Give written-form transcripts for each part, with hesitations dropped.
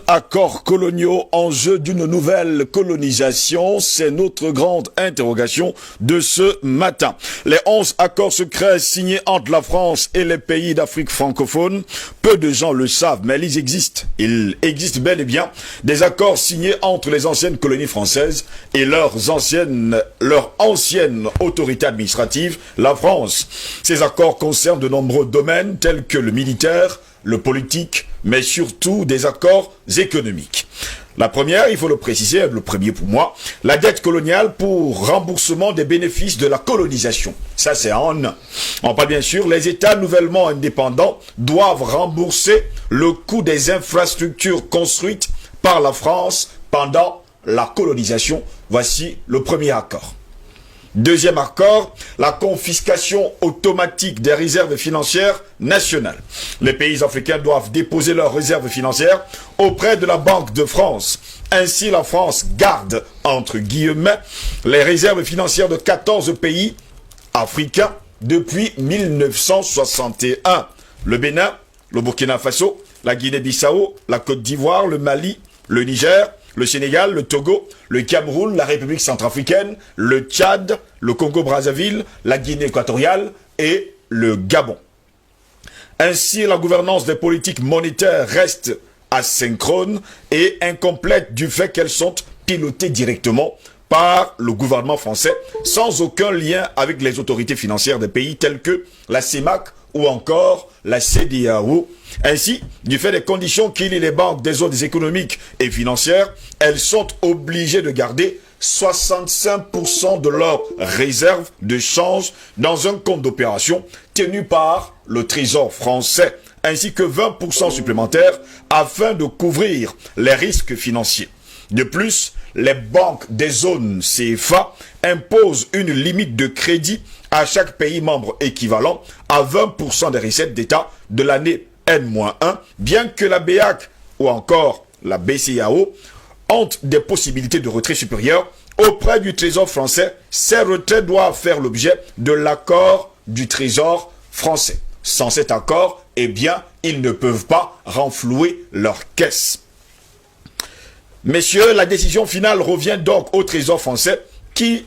Accords coloniaux, enjeu d'une nouvelle colonisation, c'est notre grande interrogation de ce matin. Les 11 accords secrets signés entre la France et les pays d'Afrique francophone, peu de gens le savent, mais ils existent. Il existe bel et bien des accords signés entre les anciennes colonies françaises et leur ancienne autorité administrative, la France. Ces accords concernent de nombreux domaines tels que le militaire, le politique, mais surtout des accords économiques. La première, il faut le préciser, le premier pour moi, la dette coloniale pour remboursement des bénéfices de la colonisation. Ça, c'est en un. On parle bien sûr, les États nouvellement indépendants doivent rembourser le coût des infrastructures construites par la France pendant la colonisation. Voici le premier accord. Deuxième accord, la confiscation automatique des réserves financières nationales. Les pays africains doivent déposer leurs réserves financières auprès de la Banque de France. Ainsi, la France garde, entre guillemets, les réserves financières de 14 pays africains depuis 1961. Le Bénin, le Burkina Faso, la Guinée-Bissau, la Côte d'Ivoire, le Mali, le Niger, le Sénégal, le Togo, le Cameroun, la République centrafricaine, le Tchad, le Congo-Brazzaville, la Guinée équatoriale et le Gabon. Ainsi, la gouvernance des politiques monétaires reste asynchrone et incomplète du fait qu'elles sont pilotées directement par le gouvernement français sans aucun lien avec les autorités financières des pays tels que la CEMAC ou encore la CEDEAO. Ainsi, du fait des conditions qui lient les banques des zones économiques et financières, elles sont obligées de garder 65% de leurs réserves de change dans un compte d'opération tenu par le Trésor français, ainsi que 20% supplémentaires afin de couvrir les risques financiers. De plus, les banques des zones CFA imposent une limite de crédit à chaque pays membre équivalent à 20% des recettes d'État de l'année N-1, bien que la BEAC ou encore la BCEAO ont des possibilités de retrait supérieures auprès du Trésor français. Ces retraits doivent faire l'objet de l'accord du Trésor français. Sans cet accord, eh bien, ils ne peuvent pas renflouer leur caisse. Messieurs, la décision finale revient donc au Trésor français qui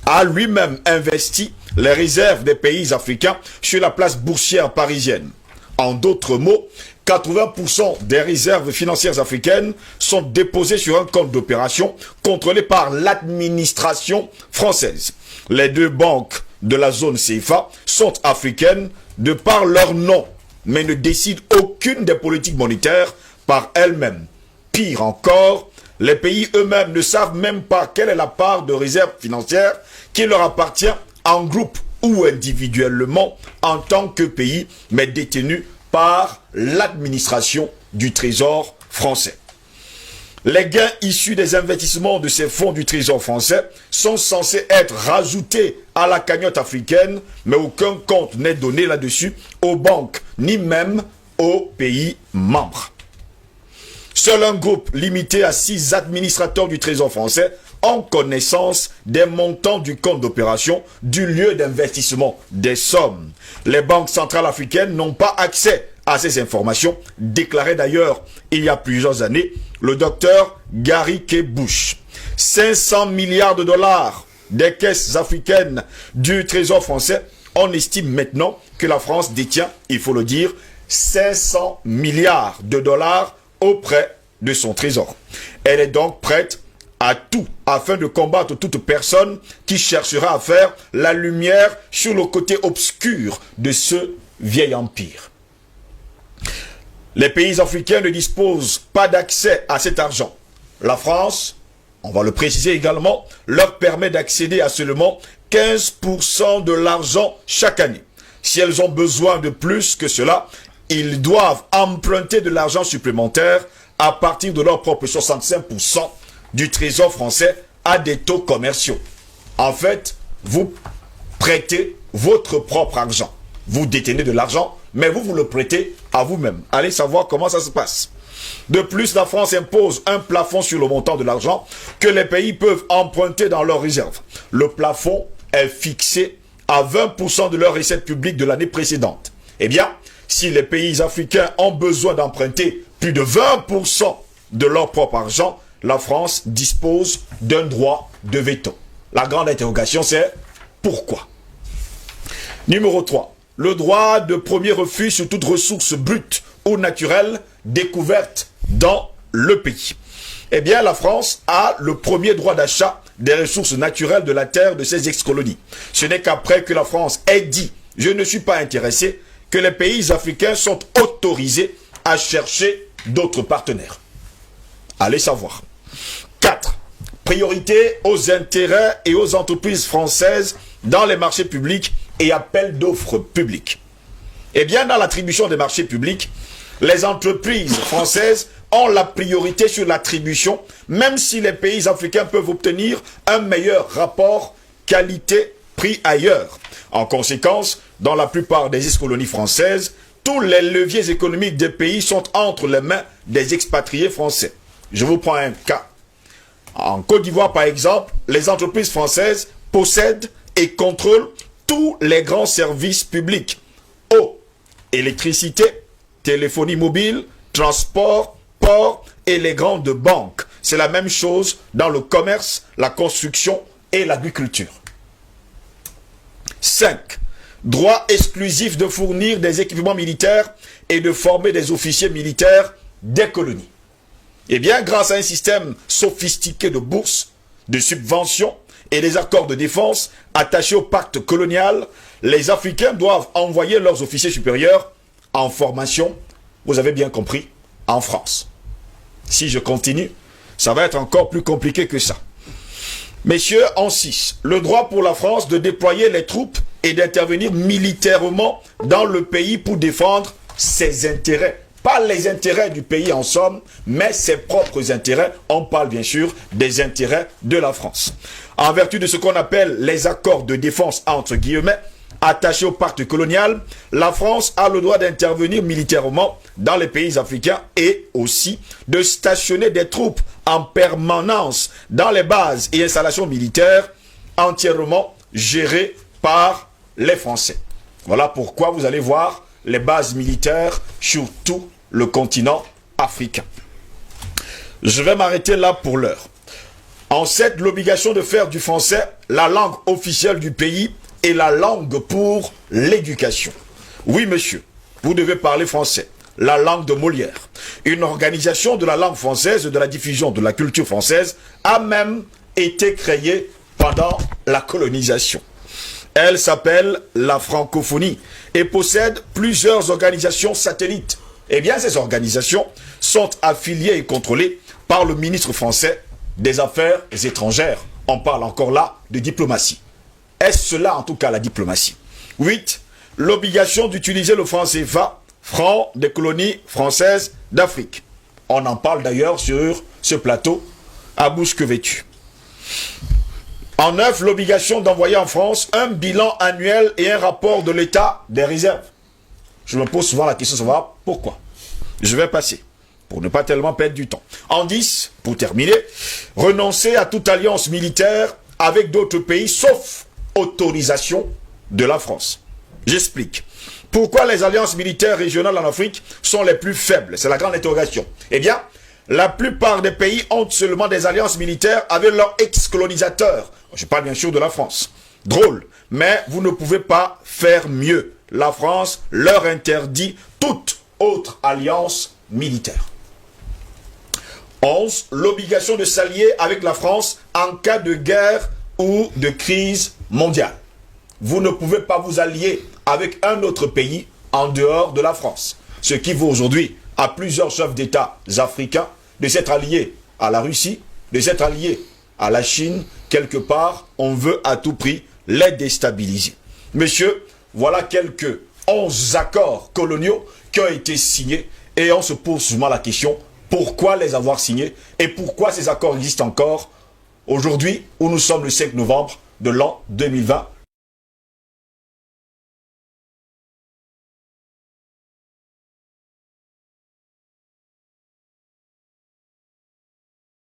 a lui-même investi les réserves des pays africains sur la place boursière parisienne. En d'autres mots, 80% des réserves financières africaines sont déposées sur un compte d'opération contrôlé par l'administration française. Les deux banques de la zone CFA sont africaines de par leur nom, mais ne décident aucune des politiques monétaires par elles-mêmes. Pire encore, les pays eux-mêmes ne savent même pas quelle est la part de réserves financières qui leur appartient en groupe ou individuellement en tant que pays, mais détenus par l'administration du Trésor français. Les gains issus des investissements de ces fonds du Trésor français sont censés être rajoutés à la cagnotte africaine, mais aucun compte n'est donné là-dessus aux banques, ni même aux pays membres. Seul un groupe limité à 6 administrateurs du Trésor français ont connaissance des montants du compte d'opération, du lieu d'investissement, des sommes. Les banques centrales africaines n'ont pas accès à ces informations, déclarait d'ailleurs il y a plusieurs années le docteur Gary K. Bush. 500 milliards de dollars des caisses africaines du Trésor français, on estime maintenant que la France détient, il faut le dire, 500 milliards de dollars auprès de son trésor. Elle est donc prête à tout afin de combattre toute personne qui cherchera à faire la lumière sur le côté obscur de ce vieil empire. Les pays africains ne disposent pas d'accès à cet argent. La France, on va le préciser également, leur permet d'accéder à seulement 15% de l'argent chaque année. Si elles ont besoin de plus que cela, ils doivent emprunter de l'argent supplémentaire à partir de leur propre 65% du Trésor français à des taux commerciaux. En fait, vous prêtez votre propre argent. Vous détenez de l'argent, mais vous le prêtez à vous-même. Allez savoir comment ça se passe. De plus, la France impose un plafond sur le montant de l'argent que les pays peuvent emprunter dans leurs réserves. Le plafond est fixé à 20% de leurs recettes publiques de l'année précédente. Eh bien, si les pays africains ont besoin d'emprunter plus de 20% de leur propre argent, la France dispose d'un droit de veto. La grande interrogation, c'est pourquoi? Numéro 3. Le droit de premier refus sur toute ressource brute ou naturelle découverte dans le pays. Eh bien, la France a le premier droit d'achat des ressources naturelles de la terre de ses ex-colonies. Ce n'est qu'après que la France ait dit « je ne suis pas intéressé » que les pays africains sont autorisés à chercher d'autres partenaires. Allez savoir. 4. Priorité aux intérêts et aux entreprises françaises dans les marchés publics et appels d'offres publics. Eh bien, dans l'attribution des marchés publics, les entreprises françaises ont la priorité sur l'attribution, même si les pays africains peuvent obtenir un meilleur rapport qualité-prix ailleurs. En conséquence, dans la plupart des ex-colonies françaises, tous les leviers économiques des pays sont entre les mains des expatriés français. Je vous prends un cas. En Côte d'Ivoire, par exemple, les entreprises françaises possèdent et contrôlent tous les grands services publics. Eau, électricité, téléphonie mobile, transport, port et les grandes banques. C'est la même chose dans le commerce, la construction et l'agriculture. 5. Droit exclusif de fournir des équipements militaires et de former des officiers militaires des colonies. Eh bien, grâce à un système sophistiqué de bourses, de subventions et des accords de défense attachés au pacte colonial, les Africains doivent envoyer leurs officiers supérieurs en formation, vous avez bien compris, en France. Si je continue, ça va être encore plus compliqué que ça. Messieurs, en 6, le droit pour la France de déployer les troupes et d'intervenir militairement dans le pays pour défendre ses intérêts. Pas les intérêts du pays en somme, mais ses propres intérêts. On parle bien sûr des intérêts de la France. En vertu de ce qu'on appelle les accords de défense entre guillemets, attachés au pacte colonial, la France a le droit d'intervenir militairement dans les pays africains et aussi de stationner des troupes en permanence dans les bases et installations militaires entièrement gérées par les Français. Voilà pourquoi vous allez voir les bases militaires sur tout le continent africain. Je vais m'arrêter là pour l'heure. En 7, l'obligation de faire du français la langue officielle du pays et la langue pour l'éducation. Oui, monsieur, vous devez parler français, la langue de Molière. Une organisation de la langue française et de la diffusion de la culture française a même été créée pendant la colonisation. Elle s'appelle la francophonie et possède plusieurs organisations satellites. Eh bien, ces organisations sont affiliées et contrôlées par le ministre français des Affaires étrangères. On parle encore là de diplomatie. Est-ce cela en tout cas la diplomatie? 8. L'obligation d'utiliser le franc CFA, franc des colonies françaises d'Afrique. On en parle d'ailleurs sur ce plateau à bouche que vêtue. En 9, l'obligation d'envoyer en France un bilan annuel et un rapport de l'état des réserves. Je me pose souvent la question de savoir pourquoi. Je vais passer, pour ne pas tellement perdre du temps. En 10, pour terminer, renoncer à toute alliance militaire avec d'autres pays, sauf autorisation de la France. J'explique. Pourquoi les alliances militaires régionales en Afrique sont les plus faibles? C'est la grande interrogation. Eh bien, la plupart des pays ont seulement des alliances militaires avec leurs ex-colonisateurs. Je parle bien sûr de la France. Drôle, mais vous ne pouvez pas faire mieux. La France leur interdit toute autre alliance militaire. 11. L'obligation de s'allier avec la France en cas de guerre ou de crise mondiale. Vous ne pouvez pas vous allier avec un autre pays en dehors de la France. Ce qui vaut aujourd'hui à plusieurs chefs d'État africains de s'être alliés à la Russie, de s'être alliés à la Chine. Quelque part, on veut à tout prix les déstabiliser. Messieurs, voilà quelques 11 accords coloniaux qui ont été signés et on se pose souvent la question, pourquoi les avoir signés et pourquoi ces accords existent encore aujourd'hui où nous sommes le 5 novembre de l'an 2020